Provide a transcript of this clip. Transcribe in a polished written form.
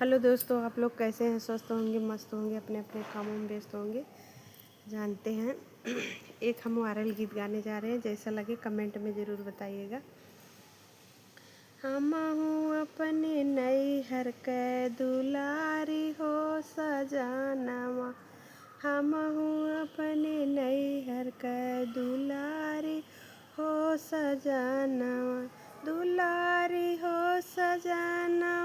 Hello दोस्तों, आप लोग कैसे हैं? स्वस्थ होंगे, मस्त होंगे, अपने अपने कामों में व्यस्त होंगे, जानते हैं। एक हम वायरल गीत गाने जा रहे हैं, जैसा लगे कमेंट में ज़रूर बताइएगा। हमहू अपने नैहर कै दुलारी हो सजनवा, हमहू अपने नैहर कै दुलारी हो सजनवा, दुलारी हो सजनवा,